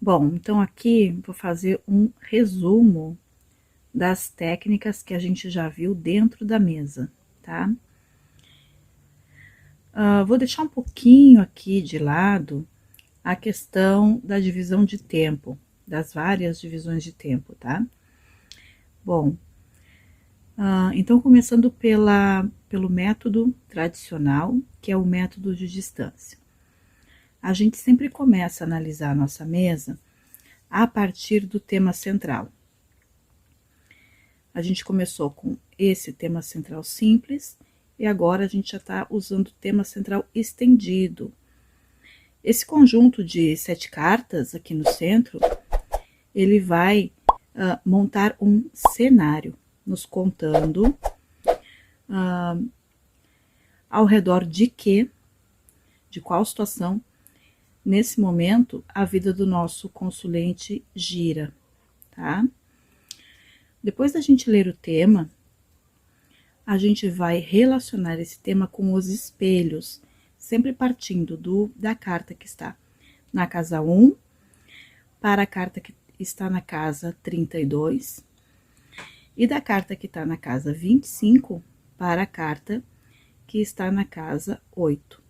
Bom, então aqui vou fazer um resumo das técnicas que a gente já viu dentro da mesa, tá? Vou deixar um pouquinho aqui de lado a questão da divisão de tempo, das várias divisões de tempo, tá? Bom, então começando pelo método tradicional, que é o método de distância. A gente sempre começa a analisar a nossa mesa a partir do tema central. A gente começou com esse tema central simples e agora a gente já está usando o tema central estendido. Esse conjunto de 7 cartas aqui no centro, ele vai montar um cenário, nos contando ao redor de quê, de qual situação, nesse momento, a vida do nosso consulente gira, tá? Depois da gente ler o tema, a gente vai relacionar esse tema com os espelhos, sempre partindo da carta que está na casa 1 para a carta que está na casa 32 e da carta que está na casa 25 para a carta que está na casa 8.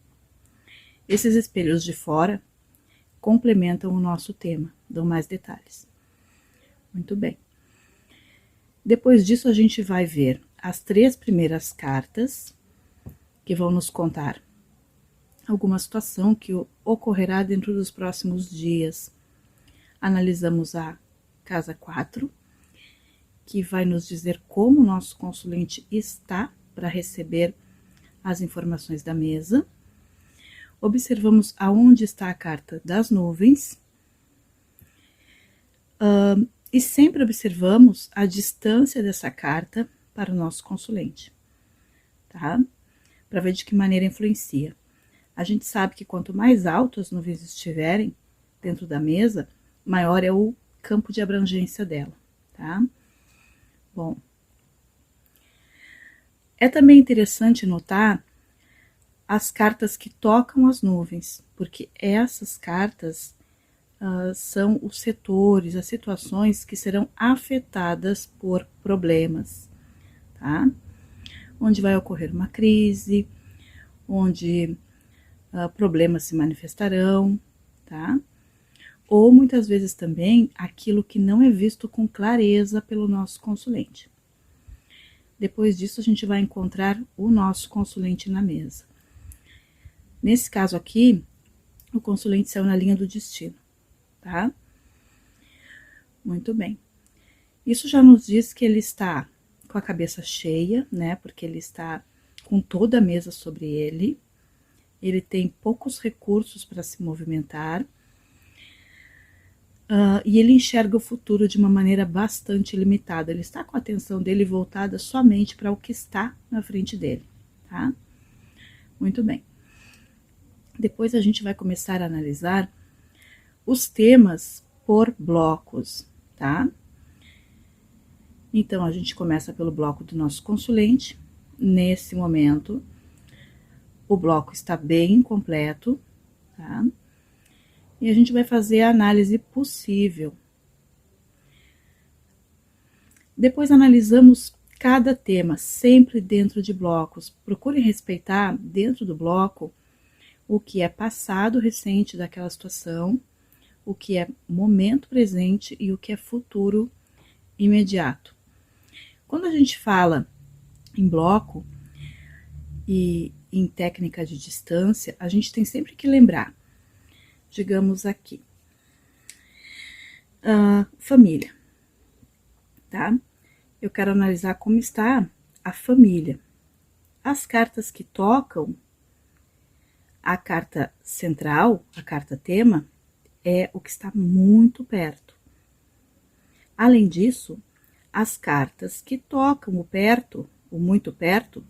Esses espelhos de fora complementam o nosso tema, dão mais detalhes. Muito bem. Depois disso, a gente vai ver as 3 primeiras cartas, que vão nos contar alguma situação que ocorrerá dentro dos próximos dias. Analisamos a casa 4, que vai nos dizer como o nosso consulente está para receber as informações da mesa. Observamos aonde está a carta das nuvens. E sempre observamos a distância dessa carta para o nosso consulente, tá? Para ver de que maneira influencia. A gente sabe que quanto mais alto as nuvens estiverem dentro da mesa, maior é o campo de abrangência dela, tá? Bom, é também interessante notar as cartas que tocam as nuvens, porque essas cartas são os setores, as situações que serão afetadas por problemas, tá? Onde vai ocorrer uma crise, onde problemas se manifestarão, tá? Ou muitas vezes também aquilo que não é visto com clareza pelo nosso consulente. Depois disso, a gente vai encontrar o nosso consulente na mesa. Nesse caso aqui, o consulente saiu na linha do destino, tá? Muito bem. Isso já nos diz que ele está com a cabeça cheia, né? Porque ele está com toda a mesa sobre ele. Ele tem poucos recursos para se movimentar. E ele enxerga o futuro de uma maneira bastante limitada. Ele está com a atenção dele voltada somente para o que está na frente dele, tá? Muito bem. Depois a gente vai começar a analisar os temas por blocos, tá? Então, a gente começa pelo bloco do nosso consulente. Nesse momento, o bloco está bem completo, tá? E a gente vai fazer a análise possível. Depois analisamos cada tema, sempre dentro de blocos. Procure respeitar dentro do bloco o que é passado recente daquela situação, o que é momento presente e o que é futuro imediato. Quando a gente fala em bloco e em técnica de distância, a gente tem sempre que lembrar, digamos aqui, família, tá? Eu quero analisar como está a família. As cartas que tocam a carta central, a carta tema, é o que está muito perto. Além disso, as cartas que tocam o perto, o muito perto,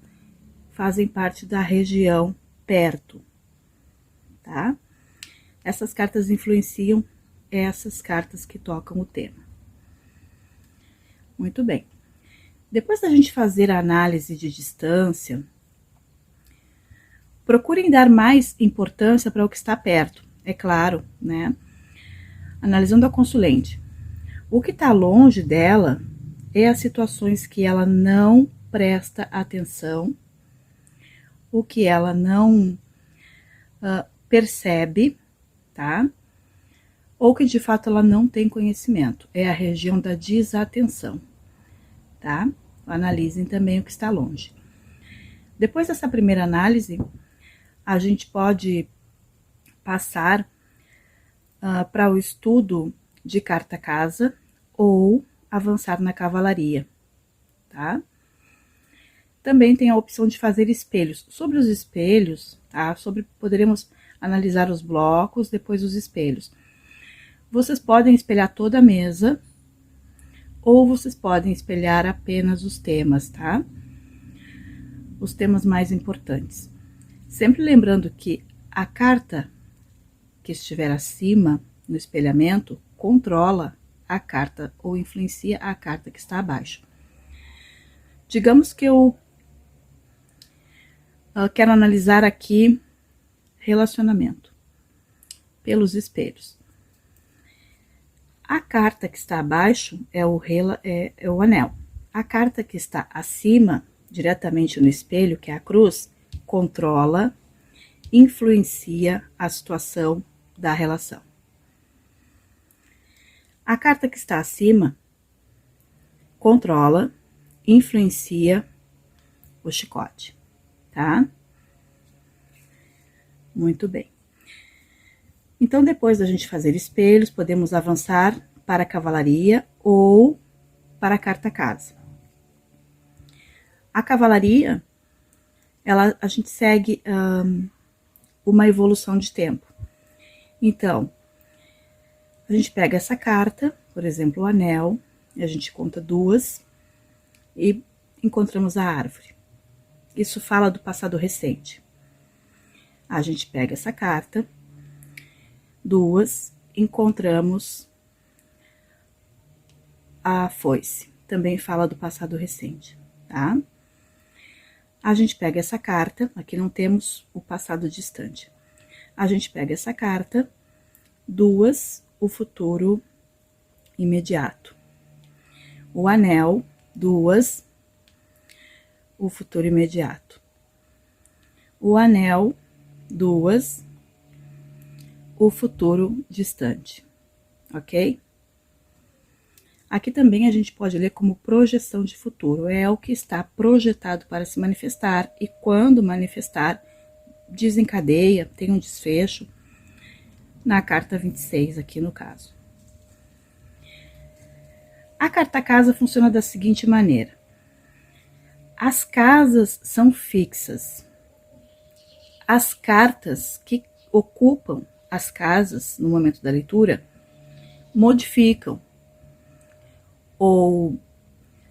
fazem parte da região perto, tá? Essas cartas influenciam essas cartas que tocam o tema. Muito bem. Depois da gente fazer a análise de distância, procurem dar mais importância para o que está perto, é claro, né? Analisando a consulente. O que está longe dela é as situações que ela não presta atenção, o que ela não percebe, tá? Ou que de fato ela não tem conhecimento. É a região da desatenção, tá? Analisem também o que está longe. Depois dessa primeira análise, a gente pode passar para o estudo de carta-casa ou avançar na cavalaria, tá? Também tem a opção de fazer espelhos. Sobre os espelhos, tá? Poderemos analisar os blocos, depois os espelhos. Vocês podem espelhar toda a mesa ou vocês podem espelhar apenas os temas, tá? Os temas mais importantes. Sempre lembrando que a carta que estiver acima no espelhamento controla a carta ou influencia a carta que está abaixo. Digamos que eu quero analisar aqui relacionamento pelos espelhos. A carta que está abaixo é o anel. A carta que está acima, diretamente no espelho, que é a cruz, controla, influencia a situação da relação. A carta que está acima controla, influencia o chicote, tá? Muito bem. Então, depois da gente fazer espelhos, podemos avançar para a cavalaria ou para a carta-casa. A cavalaria, a gente segue uma evolução de tempo. Então, a gente pega essa carta, por exemplo, o anel, e a gente conta 2 e encontramos a árvore. Isso fala do passado recente. A gente pega essa carta, 2, encontramos a foice, também fala do passado recente, tá? A gente pega essa carta, aqui não temos o passado distante. A gente pega essa carta, 2, o futuro imediato. O anel, 2, o futuro imediato. O anel, 2, o futuro distante, ok? Aqui também a gente pode ler como projeção de futuro, é o que está projetado para se manifestar e quando manifestar, desencadeia, tem um desfecho, na carta 26 aqui no caso. A carta-casa funciona da seguinte maneira. As casas são fixas. As cartas que ocupam as casas no momento da leitura modificam ou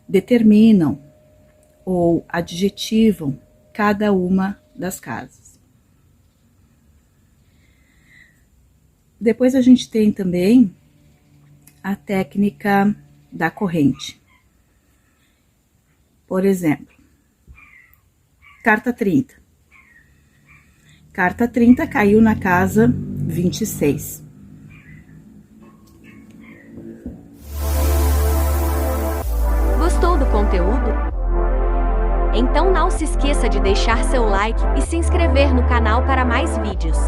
determinam ou adjetivam cada uma das casas. Depois a gente tem também a técnica da corrente. Por exemplo, carta 30. Carta 30 caiu na casa 26. Gostou do conteúdo? Então não se esqueça de deixar seu like e se inscrever no canal para mais vídeos.